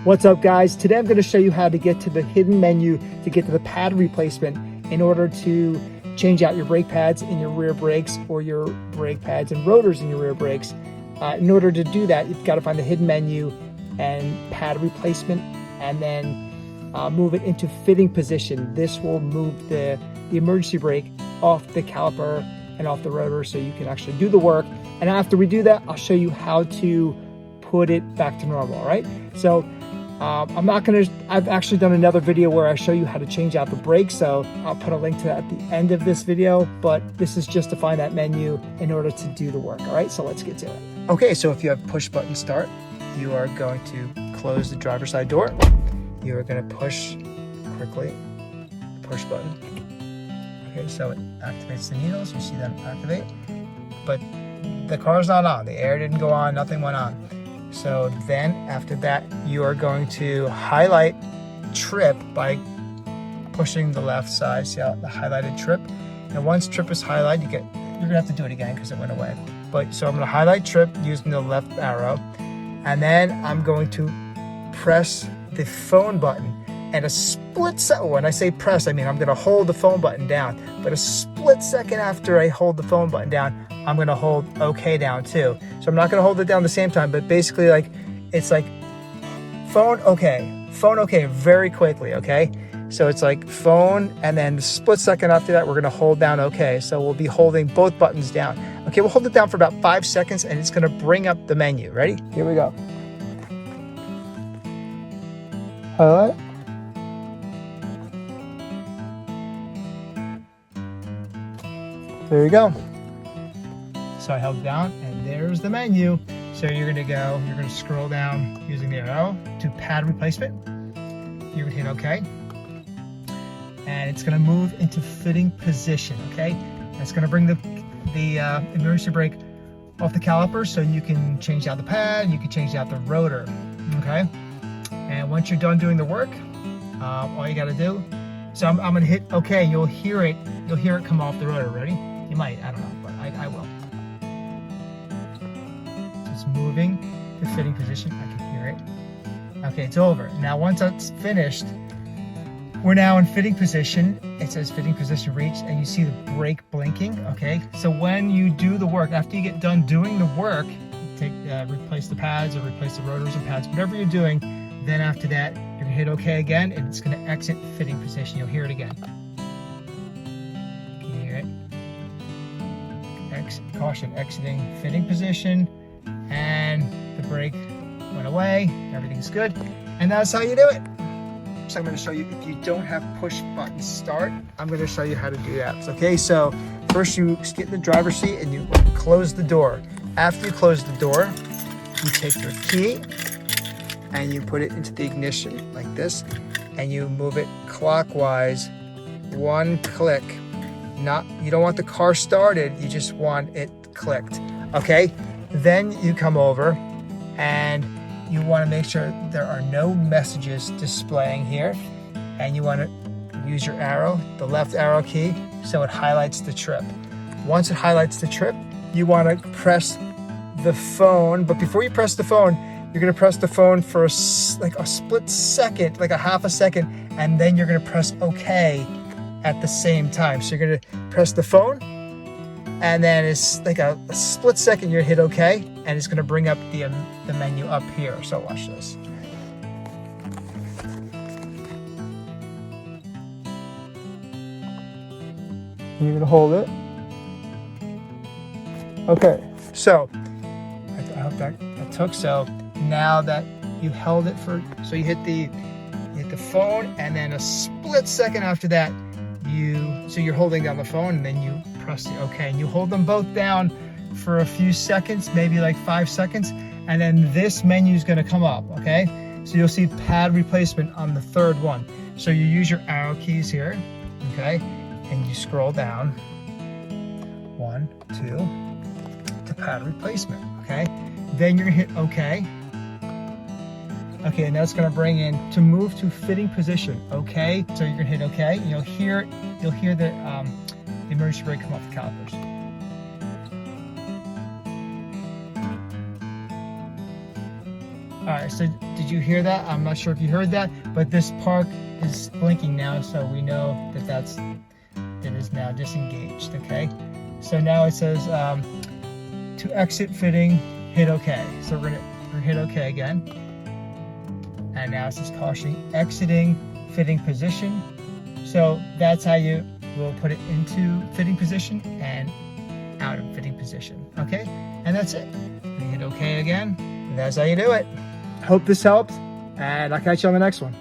What's up, guys? Today I'm going to show you how to get to the hidden menu to get to the pad replacement in order to change out your brake pads in your rear brakes or your brake pads and rotors in your rear brakes. In order to do that, you've got to find the hidden menu and pad replacement and then move it into fitting position. This will move the emergency brake off the caliper and off the rotor so you can actually do the work. And after we do that, I'll show you how to put it back to normal, all right? So I've actually done another video where I show you how to change out the brakes, so I'll put a link to that at the end of this video, but this is just to find that menu in order to do the work, all right? So let's get to it. Okay, so if you have push button start, you are going to close the driver's side door. You are going to push quickly the push button. Okay, so it activates the needles, you see them activate, but the car's not on, the air didn't go on, nothing went on. So then after that, you are going to highlight trip by pushing the left side. See how the highlighted trip? And once trip is highlighted, you're gonna have to do it again because it went away. But so I'm gonna highlight trip using the left arrow. And then I'm going to press the phone button. And a split second, when I say press, I mean I'm gonna hold the phone button down. But a split second after I hold the phone button down, I'm gonna hold OK down too. So I'm not gonna hold it down at the same time, but basically it's like phone OK very quickly, okay? So it's like phone, and then the split second after that, we're gonna hold down OK. So we'll be holding both buttons down. Okay, we'll hold it down for about 5 seconds and it's gonna bring up the menu. Ready? Here we go. Highlight. There you go. So I held down and there's the menu. So you're gonna scroll down using the arrow to pad replacement. You're gonna hit OK. And it's gonna move into fitting position, okay? And it's gonna bring the emergency brake off the caliper so you can change out the pad, you can change out the rotor, okay? And once you're done doing the work, all you gotta do, so I'm gonna hit OK, you'll hear it come off the rotor. Ready? You might, I don't know, but I will. So it's moving to fitting position. I can hear it. Okay, it's over. Now once that's finished, we're now in fitting position. It says fitting position reached, and you see the brake blinking, okay? So when you do the work, after you get done doing the work, replace the pads or replace the rotors and pads, whatever you're doing, then after that, you're gonna hit OK again, and it's gonna exit fitting position. You'll hear it again. Caution, exiting fitting position, and the brake went away. Everything's good, and that's how you do it. So I'm going to show you, if you don't have push button start, I'm going to show you how to do that. Okay, so first you get in the driver's seat and you close the door. After you close the door, you take your key and you put it into the ignition like this, and you move it clockwise, one click. You don't want the car started, you just want it clicked, okay? Then you come over and you want to make sure there are no messages displaying here, and you want to use your arrow, the left arrow key, so it highlights the trip. Once it highlights the trip, you want to press the phone, but before you press the phone, you're going to press the phone for a split second, like a half a second, and then you're going to press OK at the same time. So you're going to press the phone, and then it's like a split second, you're hit OK, and it's going to bring up the menu up here. So watch this. You're going to hold it. Okay, so I hope that took. So now that you held it so you hit the phone, and then a split second after that, so you're holding down the phone, and then you press the OK, and you hold them both down for a few seconds, maybe like 5 seconds, and then this menu is going to come up, okay? So you'll see pad replacement on the third one. So you use your arrow keys here, okay? And you scroll down, 1, 2, to pad replacement, okay? Then you're gonna hit OK. Okay, and that's gonna bring in to move to fitting position, okay? So you're gonna hit OK, and you'll hear the emergency brake come off the calipers. right, so did you hear that? I'm not sure if you heard that, but this park is blinking now, so we know that it is now disengaged, okay? So now it says to exit fitting, hit OK. So we're gonna hit OK again. And now it says caution, exiting fitting position. So that's how you will put it into fitting position and out of fitting position, okay? And that's it. We hit OK again, and that's how you do it. Hope this helped, and I'll catch you on the next one.